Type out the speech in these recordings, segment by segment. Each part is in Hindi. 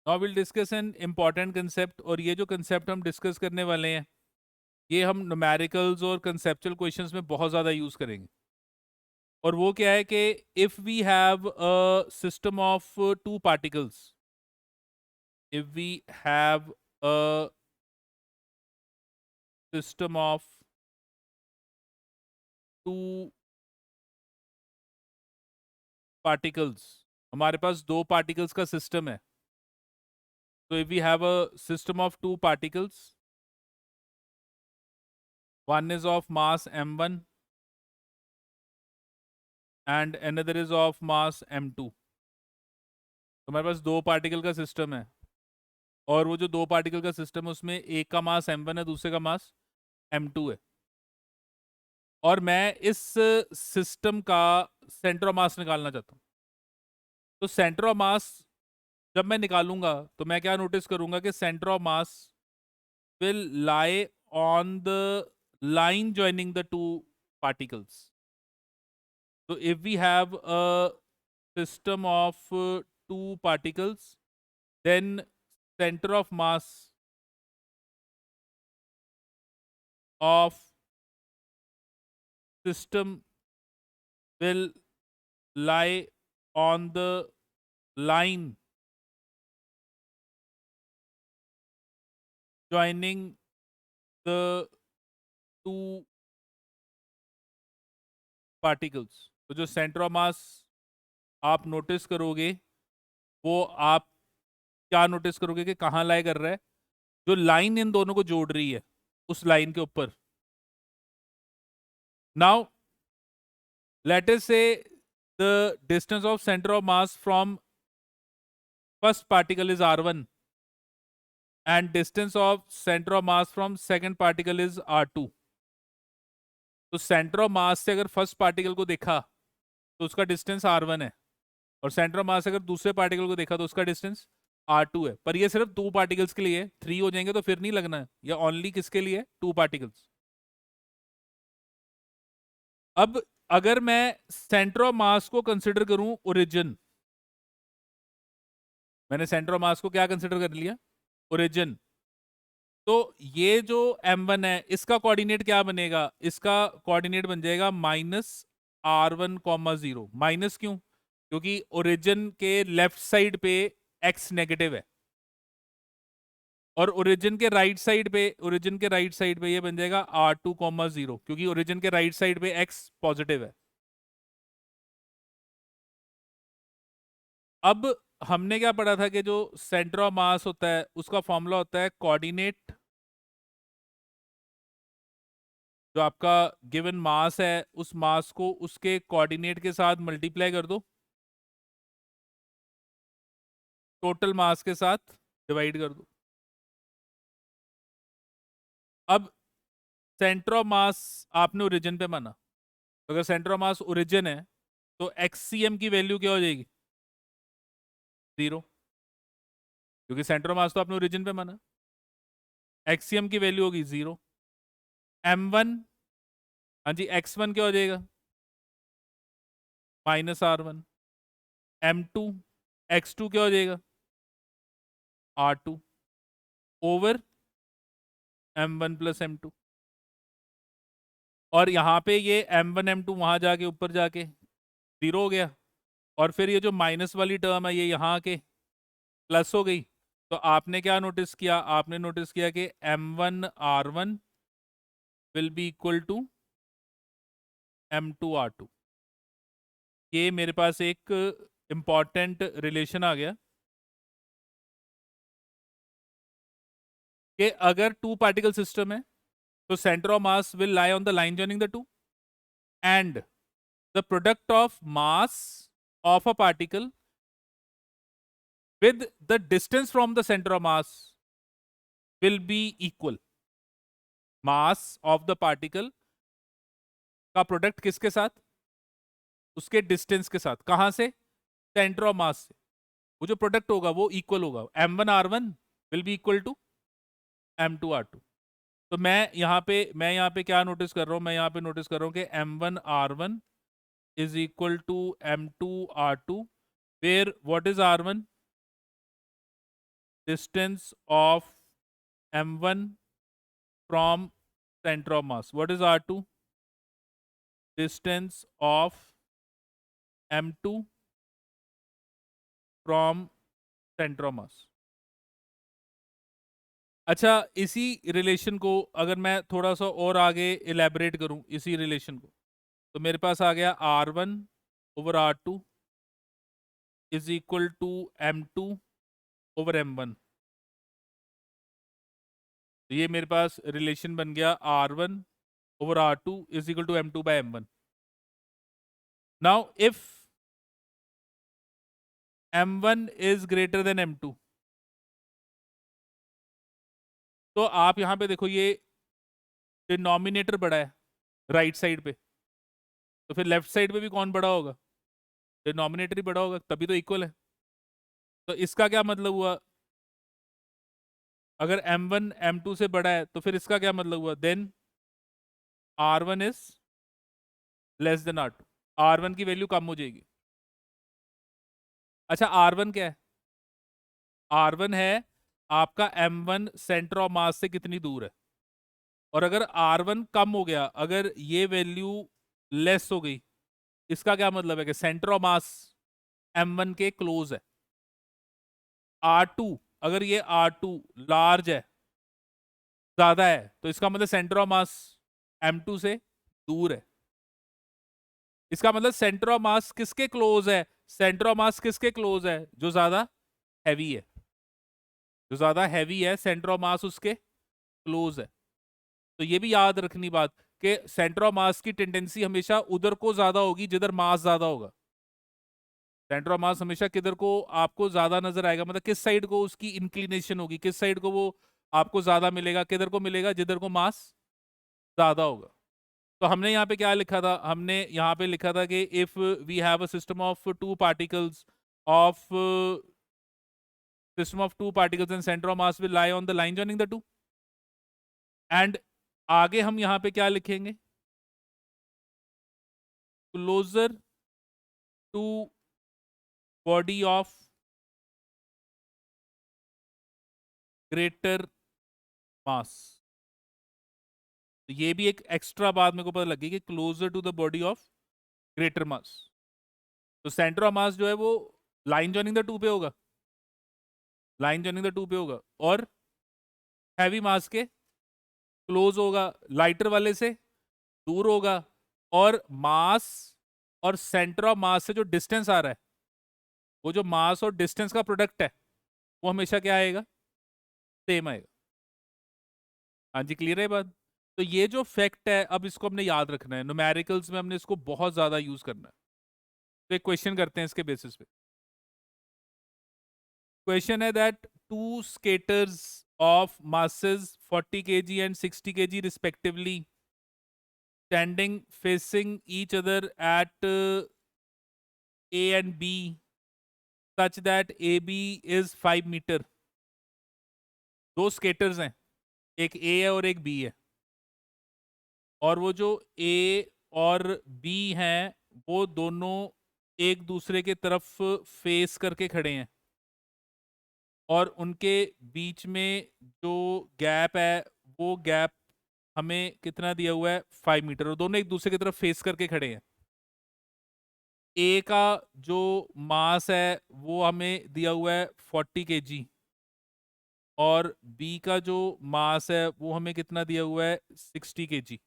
Now will discuss an important concept, और ये जो कंसेप्ट हम डिस्कस करने वाले हैं ये हम न्यूमेरिकल्स और कंसेप्चुअल क्वेश्चंस में बहुत ज़्यादा यूज़ करेंगे। और वो क्या है कि if we have a system of two particles, if we have a system of two particles, हमारे पास दो पार्टिकल्स का सिस्टम है। तो if we have a system of two particles, one is of mass m1 and another is of mass m2। तो हमारे पास दो पार्टिकल का सिस्टम है, और वो जो दो पार्टिकल का सिस्टम है उसमें एक का मास m1 है, दूसरे का मास m2 है। और मैं इस सिस्टम का सेंटर ऑफ मास निकालना चाहता हूँ। तो सेंटर ऑफ मास जब मैं निकालूंगा तो मैं क्या नोटिस करूंगा कि centre of mass will lie on the line joining the two particles. So if we have a system of two particles, then center of mass of system will lie on the line joining the two particles। तो जो सेंटर ऑफ मास आप नोटिस करोगे वो आप क्या नोटिस करोगे कि कहाँ लाई कर रहा है, जो लाइन इन दोनों को जोड़ रही है उस लाइन के ऊपर। Now let us say the distance of center of mass from first particle is r1 and distance of center of mass from second particle is r2। तो सेंटर ऑफ मास से अगर फर्स्ट पार्टिकल को देखा तो उसका डिस्टेंस r1 है, और सेंटर ऑफ मास से अगर दूसरे पार्टिकल को देखा तो उसका डिस्टेंस r2 है। पर ये सिर्फ दो पार्टिकल्स के लिए, थ्री हो जाएंगे तो फिर नहीं लगना है। ये ओनली किसके लिए? Two particles. अब अगर मैं सेंटर ऑफ मास को कंसिडर करूं ओरिजिन, मैंने सेंटर ऑफ मास को क्या कंसिडर कर लिया? ओरिजिन। तो ये जो m1 है इसका कोऑर्डिनेट क्या बनेगा? इसका कोऑर्डिनेट बन जाएगा -r1,0। माइनस क्यों? क्योंकि ओरिजिन के लेफ्ट साइड पे x नेगेटिव है, और ओरिजिन के राइट साइड पे, ये बन जाएगा r2,0, क्योंकि ओरिजिन के राइट साइड पे x पॉजिटिव है। अब हमने क्या पढ़ा था कि जो सेंटर ऑफ मास होता है उसका फॉर्मूला होता है कोऑर्डिनेट, जो आपका गिवन मास है उस मास को उसके कोऑर्डिनेट के साथ मल्टीप्लाई कर दो, टोटल मास के साथ डिवाइड कर दो। अब सेंटर ऑफ मास आपने ओरिजिन पे माना, तो अगर सेंटर ऑफ मास ओरिजिन है तो एक्ससीएम की वैल्यू क्या हो जाएगी? 0, क्योंकि सेंटर ऑफ मास तो आपने ओरिजिन पे माना। एक्ससीएम की वैल्यू होगी 0। m1, हाँ जी, x1 क्या हो जाएगा? -r1। m2, x2 क्या हो जाएगा? r2 over m1 plus m2। और यहाँ पे ये m1 m2 वहां जाके ऊपर जाके 0 हो गया, और फिर ये जो माइनस वाली टर्म है ये यहाँ के प्लस हो गई। तो आपने क्या नोटिस किया? आपने नोटिस किया कि m1r1 will be equal to m2r2। ये मेरे पास एक इंपॉर्टेंट रिलेशन आ गया कि अगर टू पार्टिकल सिस्टम है तो centre of mass will lie on the line joining the two, and the product of mass of a particle with the distance from the center of mass will be equal। mass of the particle का प्रोडक्ट किसके साथ? उसके डिस्टेंस के साथ। कहां से? सेंटर ऑफ मास से। वो जो प्रोडक्ट होगा वो इक्वल होगा, m1r1 will be equal to m2r2। तो मैं यहाँ पे क्या नोटिस कर रहा हूं? मैं यहाँ पे नोटिस कर रहा हूं कि m1r1 is equal to m2r2, where what is r1? distance of m1 from center of mass. What is r2? Distance of m2 from center of mass. अच्छा, इसी रिलेशन को अगर मैं थोड़ा सा और आगे इलेबरेट करूं इसी रिलेशन को, तो मेरे पास आ गया r1 over r2 is equal to m2 over m1। तो ये मेरे पास रिलेशन बन गया r1 over r2 is equal to m2 by m1। Now if m1 is greater than m2, तो आप यहां पे देखो ये डिनोमिनेटर बड़ा है राइट साइड पे, तो फिर लेफ्ट साइड पे भी कौन बड़ा होगा? डिनोमिनेटर ही बड़ा होगा, तभी तो इक्वल है। तो इसका क्या मतलब हुआ? अगर m1 m2 से बड़ा है तो फिर इसका क्या मतलब हुआ? Then r1 is less than r2, r1 की वैल्यू कम हो जाएगी। अच्छा, r1 क्या है? r1 है आपका m1 सेंटर ऑफ मास से कितनी दूर है। और अगर r1 कम हो गया, अगर ये वैल्यू लेस हो गई, इसका क्या मतलब है कि सेंटर ऑफ मास m1 के क्लोज है। r2, अगर ये r2 लार्ज है, ज्यादा है, तो इसका मतलब सेंटर ऑफ मास m2 से दूर है। इसका मतलब सेंटर ऑफ मास किसके क्लोज है? सेंटर ऑफ मास किसके क्लोज है? जो ज्यादा हैवी है। जो ज्यादा हैवी है सेंटर ऑफ मास उसके क्लोज है। तो ये भी याद रखनी बात कि सेंटर ऑफ मास की टेंडेंसी हमेशा उधर को ज्यादा होगी जिधर मास ज्यादा होगा। सेंटर ऑफ मास हमेशा किधर को आपको ज्यादा नजर आएगा, मतलब किस साइड को उसकी इंक्लिनेशन होगी, किस साइड को वो आपको ज्यादा मिलेगा, किधर को मिलेगा? जिधर को मास ज्यादा होगा। तो हमने यहाँ पे क्या लिखा था? हमने यहाँ पे लिखा था कि if we have a system of two particles and centre of mass will lie on the line joining the two. And आगे हम यहाँ पे क्या लिखेंगे? Closer to body of greater mass. तो ये भी एक एक्स्ट्रा बात मेरे को पता लगी कि closer to the body of greater mass. तो सेंटर ऑफ मास जो है वो लाइन जॉइनिंग द टू पे होगा, लाइन जॉइनिंग द टू पे होगा, और हैवी मास के क्लोज होगा, लाइटर वाले से दूर होगा। और मास और सेंटर ऑफ मास से जो डिस्टेंस आ रहा है, वो जो मास और डिस्टेंस का प्रोडक्ट है, वो हमेशा क्या आएगा? सेम आएगा। हाँ जी, क्लियर है बात? तो ये जो फैक्ट है, अब इसको हमने याद रखना है, न्यूमेरिकल्स में हमने इसको बहुत ज्यादा यूज करना है। तो एक क्वेश्चन करते हैं इसके बेसिस पे। क्वेश्चन है that two skaters of masses 40 kg and 60 kg respectively standing facing each other at A and B such that AB is 5 meter. दो स्केटर्स हैं, एक A है और एक B है, और वो जो A और B हैं वो दोनों एक दूसरे के तरफ फेस करके खड़े हैं, और उनके बीच में जो गैप है वो गैप हमें कितना दिया हुआ है? 5 मीटर, और दोनों एक दूसरे की तरफ फेस करके खड़े हैं। ए का जो मास है वो हमें दिया हुआ है 40 kg, और बी का जो मास है वो हमें कितना दिया हुआ है? 60 kg।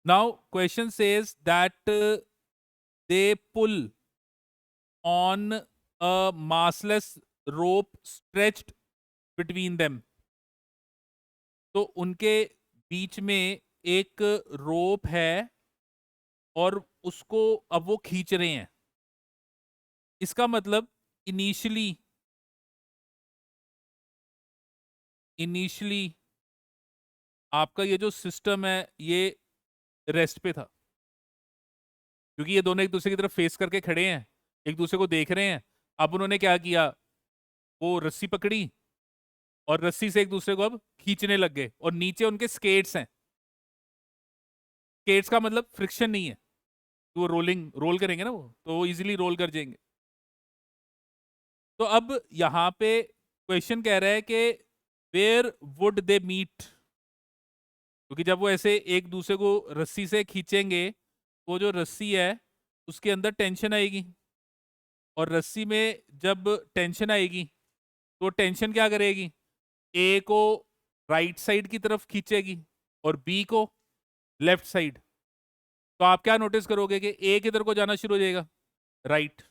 Now question says that they pull on a massless rope stretched between them. तो उनके बीच में एक रोप है और उसको अब वो खींच रहे हैं। इसका मतलब इनिशियली इनिशियली आपका ये जो सिस्टम है ये रेस्ट पे था, क्योंकि ये दोनों एक दूसरे की तरफ फेस करके खड़े हैं, एक दूसरे को देख रहे हैं। अब उन्होंने क्या किया? वो रस्सी पकड़ी और रस्सी से एक दूसरे को अब खींचने लग गए, और नीचे उनके स्केट्स हैं। स्केट्स का मतलब फ्रिक्शन नहीं है, वो रोलिंग रोल करेंगे ना, वो तो वो इजीली रोल कर जाएंगे। तो अब यहाँ पे क्वेश्चन कह रहा है कि वेयर वुड दे मीट, क्योंकि जब वो ऐसे एक दूसरे को रस्सी से खींचेंगे, वो जो रस्सी है उसके अंदर टेंशन आएगी, और रस्सी में जब टेंशन आएगी तो टेंशन क्या करेगी, ए को राइट साइड की तरफ खींचेगी और बी को लेफ्ट साइड। तो आप क्या नोटिस करोगे कि ए किधर को जाना शुरू हो जाएगा, राइट,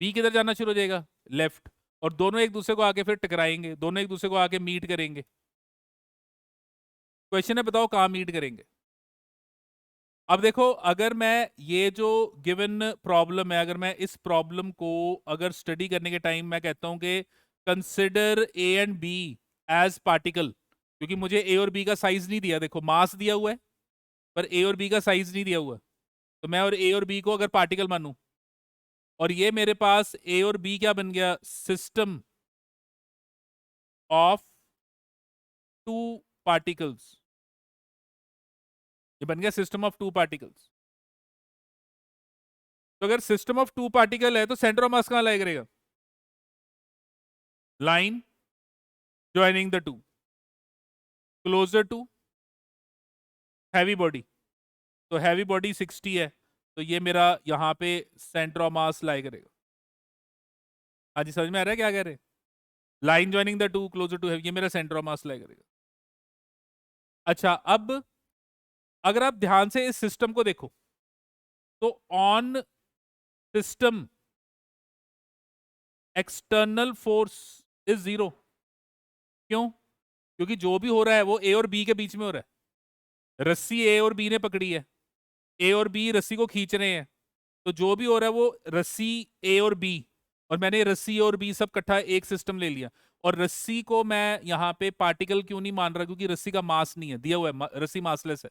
बी किधर जाना शुरू हो जाएगा, लेफ्ट, और दोनों एक दूसरे को आके फिर टकराएंगे, दोनों एक दूसरे को आके मीट करेंगे। क्वेश्चन है बताओ कहाँ मीट करेंगे। अब देखो, अगर मैं ये जो गिवन प्रॉब्लम है, अगर मैं इस प्रॉब्लम को अगर स्टडी करने के टाइम मैं कहता हूं कि consider A and B as particle, क्योंकि मुझे ए और बी का साइज नहीं दिया, देखो मास दिया हुआ है पर ए और बी का साइज नहीं दिया हुआ, तो मैं और ए और बी को अगर पार्टिकल मानूं, और ये मेरे पास ए और बी क्या बन गया, सिस्टम ऑफ टू पार्टिकल्स, ये बन गया सिस्टम ऑफ टू पार्टिकल्स। तो अगर सिस्टम ऑफ टू पार्टिकल है तो सेंटर ऑफ मास कहां लाया करेगा, line joining the two closer to heavy body, तो हैवी बॉडी 60 है, तो ये मेरा यहाँ पे सेंटर ऑफ मास लाया करेगा। हाँ जी, समझ में आ रहा है क्या कह रहे हैं, line joining the two closer to heavy, ये मेरा सेंटर ऑफ मास लाया करेगा। अच्छा, अब अगर आप ध्यान से इस सिस्टम को देखो तो on system external force is 0, क्यों, क्योंकि जो भी हो रहा है वो ए और बी के बीच में हो रहा है, रस्सी ए और बी ने पकड़ी है, ए और बी रस्सी को खींच रहे हैं, तो जो भी हो रहा है वो रस्सी ए और बी, और मैंने रस्सी और बी सब इकट्ठा एक सिस्टम ले लिया, और रस्सी को मैं यहाँ पे पार्टिकल क्यों नहीं मान रहा, क्योंकि रस्सी का मास नहीं है दिया हुआ है, रस्सी मासलेस है,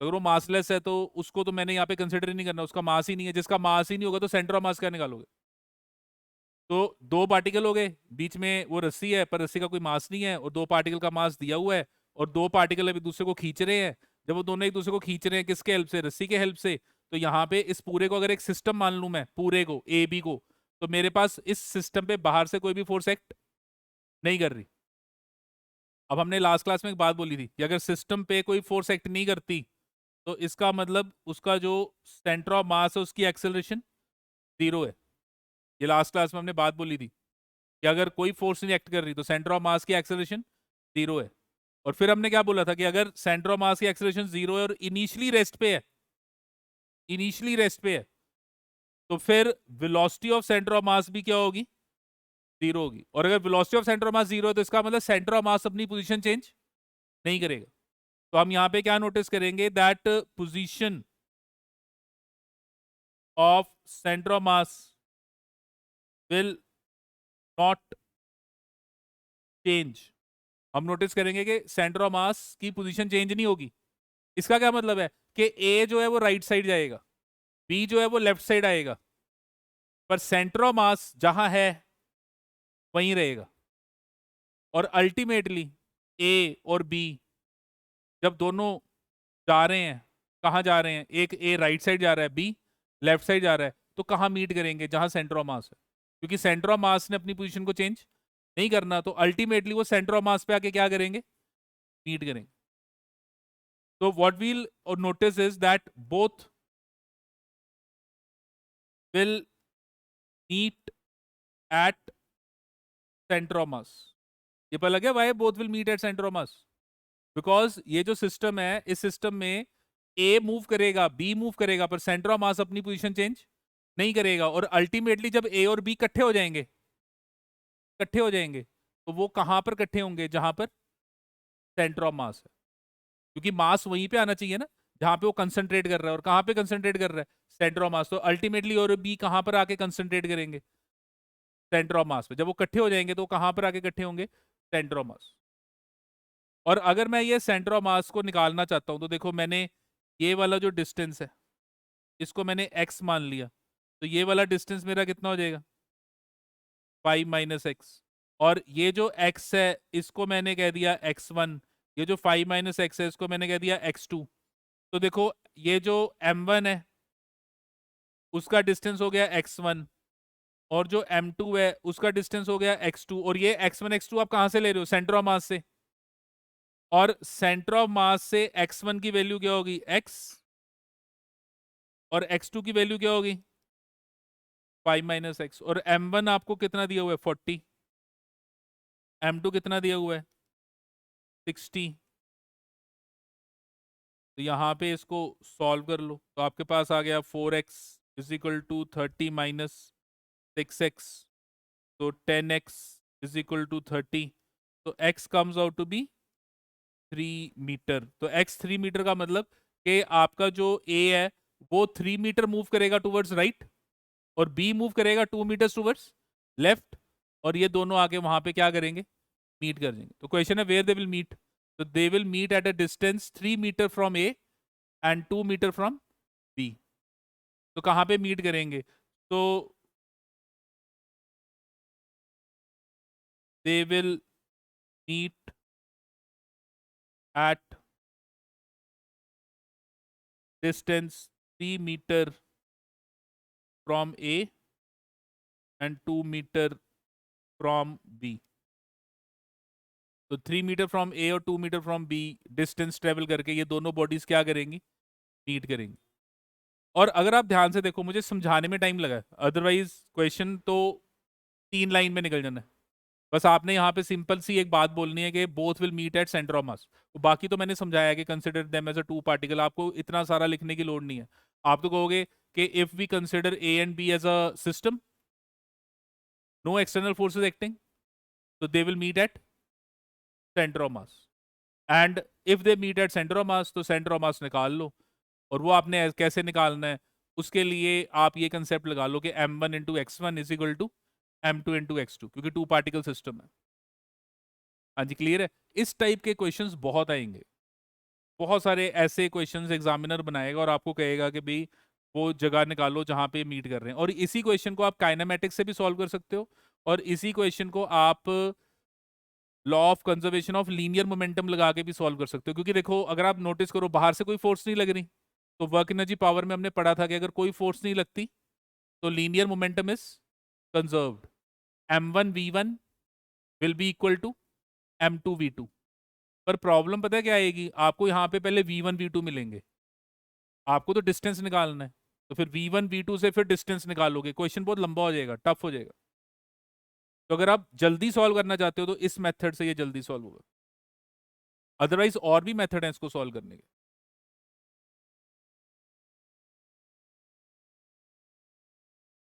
अगर वो मासलेस है तो उसको तो मैंने यहाँ पे कंसिडर ही नहीं करना, उसका मास ही नहीं है, जिसका मास ही नहीं होगा तो सेंटर ऑफ मास क्या निकालोगे। तो दो पार्टिकल हो गए, बीच में वो रस्सी है पर रस्सी का कोई मास नहीं है, और दो पार्टिकल का मास दिया हुआ है, और दो पार्टिकल एक दूसरे को खींच रहे हैं, जब वो दोनों एक दूसरे को खींच रहे हैं किसके हेल्प से, रस्सी के हेल्प से, तो यहाँ पे इस पूरे को अगर एक सिस्टम मान लूं मैं, पूरे को ए बी को, तो मेरे पास इस सिस्टम पे बाहर से कोई भी फोर्स एक्ट नहीं कर रही। अब हमने लास्ट क्लास में एक बात बोली थी कि अगर सिस्टम पे कोई फोर्स एक्ट नहीं करती तो इसका मतलब उसका जो सेंटर ऑफ मास है उसकी एक्सेलरेशन 0 है। ये लास्ट क्लास में हमने बात बोली थी कि अगर कोई फोर्स नहीं एक्ट कर रही तो सेंटर ऑफ मास की एक्सेलरेशन 0 है। और फिर हमने क्या बोला था कि अगर सेंटर ऑफ मास की एक्सेलरेशन 0 है और इनिशियली रेस्ट पे है, इनिशियली रेस्ट पे है, तो फिर वेलोसिटी ऑफ सेंटर ऑफ मास भी क्या होगी, 0 होगी। और अगर वेलोसिटी ऑफ सेंटर ऑफ मास 0 है तो इसका मतलब सेंटर ऑफ मास अपनी पोजीशन चेंज नहीं करेगा। तो हम यहाँ पे क्या नोटिस करेंगे, that position of centre of mass will not change. हम नोटिस करेंगे कि सेंटर ऑफ मास की पोजीशन चेंज नहीं होगी। इसका क्या मतलब है कि ए जो है वो राइट साइड जाएगा, बी जो है वो लेफ्ट साइड आएगा, पर सेंटर ऑफ मास जहां है वहीं रहेगा। और अल्टीमेटली ए और बी जब दोनों जा रहे हैं, कहाँ जा रहे हैं, एक ए राइट साइड जा रहा है, बी लेफ्ट साइड जा रहा है, तो कहाँ मीट करेंगे, जहां सेंटर ऑफ मास है, क्योंकि सेंटर ऑफ मास ने अपनी पोजीशन को चेंज नहीं करना, तो अल्टीमेटली वो सेंटर ऑफ मास पे आके क्या करेंगे, मीट करेंगे। तो व्हाट वील और notice is that both will meet at centre of mass. ये पता लगे why both will meet at centre of mass, because ये जो सिस्टम है, इस सिस्टम में ए मूव करेगा, बी मूव करेगा, पर सेंटर ऑफ मास अपनी पोजीशन चेंज नहीं करेगा। और अल्टीमेटली जब ए और बी इकट्ठे हो जाएंगे, इकट्ठे हो जाएंगे, तो वो कहां पर इकट्ठे होंगे, जहां पर सेंटर ऑफ मास है, क्योंकि मास वहीं पे आना चाहिए ना जहां पे वो कंसंट्रेट कर रहा है, और कहां पे कंसंट्रेट कर रहा है, सेंटर ऑफ मास। तो अल्टीमेटली और बी कहां पर आके कंसंट्रेट करेंगे, सेंटर ऑफ मास पे। जब वो इकट्ठे हो जाएंगे तो कहां पर आके इकट्ठे होंगे, सेंटर ऑफ मास। और अगर मैं ये सेंटर ऑफ मास को निकालना चाहता हूं तो देखो, मैंने ये वाला जो डिस्टेंस है इसको मैंने x मान लिया, तो ये वाला डिस्टेंस मेरा कितना हो जाएगा, 5 माइनस एक्स। और ये जो x है इसको मैंने कह दिया x1, ये जो 5 माइनस एक्स है इसको मैंने कह दिया x2। तो देखो, ये जो m1 है उसका डिस्टेंस हो गया x1, और जो m2 है उसका डिस्टेंस हो गया x2, और ये x1 x2 आप कहां से ले रहे हो? सेंटर ऑफ मास से। और सेंटर ऑफ मास से x1 की वैल्यू क्या होगी? x, और x2 की वैल्यू क्या होगी? 5 माइनस एक्स। और m1 आपको कितना दिया हुआ है? 40। m2 कितना दिया हुआ है? 60। तो यहाँ पे इसको सॉल्व कर लो, तो आपके पास आ गया 4x is equal to 30 minus 6x, तो 10x इज इक्वल टू 30। तो x comes out to be 3 metre. तो x 3 मीटर का मतलब कि आपका जो a है वो 3 मीटर मूव करेगा टूवर्ड्स राइट, और b मूव करेगा 2 मीटर्स टूवर्ड्स लेफ्ट, और ये दोनों आके वहां पे क्या करेंगे? मीट कर देंगे। तो क्वेश्चन है वेयर दे विल मीट। तो they will meet at a distance 3 metre from a and 2 metre from b। तो कहां पे मीट करेंगे? तो they will meet at distance 3 metre from a and 2 metre from b। तो 3 मीटर फ्रॉम ए और 2 metre from B distance travel करके ये दोनों बॉडीज क्या करेंगी? मीट करेंगी। और अगर आप ध्यान से देखो, मुझे समझाने में टाइम लगा, अदरवाइज क्वेश्चन तो 3 लाइन में निकल जाना है। बस आपने यहाँ पे सिंपल सी एक बात बोलनी है कि both will meet at centre of mass. बाकी तो मैंने समझाया है कि consider them as a two particle, आपको इतना सारा लिखने की लोड नहीं है। आप तो कहोगे कि if we consider A and B as a system, no external forces acting, तो they will meet at centre of mass. And if they meet at centre of mass, तो सेंटर ऑफ मास निकाल लो। और वो आपने कैसे निकालना है? उसके लिए आप ये कंसेप्ट लगा लो कि m1 into x1 is equal to m2 into x2, क्योंकि टू पार्टिकल सिस्टम है। हाँ जी, क्लियर है। इस टाइप के क्वेश्चंस बहुत आएंगे, बहुत सारे ऐसे क्वेश्चंस एग्जामिनर बनाएगा और आपको कहेगा कि भाई वो जगह निकालो जहां पे मीट कर रहे हैं। और इसी क्वेश्चन को आप काइनेमेटिक्स से भी सॉल्व कर सकते हो, और इसी क्वेश्चन को आप law of conservation of linear momentum लगा के भी सॉल्व कर सकते हो। क्योंकि देखो, अगर आप नोटिस करो, बाहर से कोई फोर्स नहीं लग रही, तो वर्क एनर्जी पावर में हमने पढ़ा था कि अगर कोई फोर्स नहीं लगती तो linear momentum is conserved. m1v1 will be equal to m2v2। पर प्रॉब्लम पता है क्या आएगी? आपको यहाँ पे पहले v1 v2 मिलेंगे, आपको तो डिस्टेंस निकालना है, तो फिर v1 v2 से फिर डिस्टेंस निकालोगे, क्वेश्चन बहुत लंबा हो जाएगा, टफ हो जाएगा। तो अगर आप जल्दी सॉल्व करना चाहते हो तो इस मेथड से ये जल्दी सॉल्व होगा, अदरवाइज और भी मेथड है इसको सॉल्व करने के।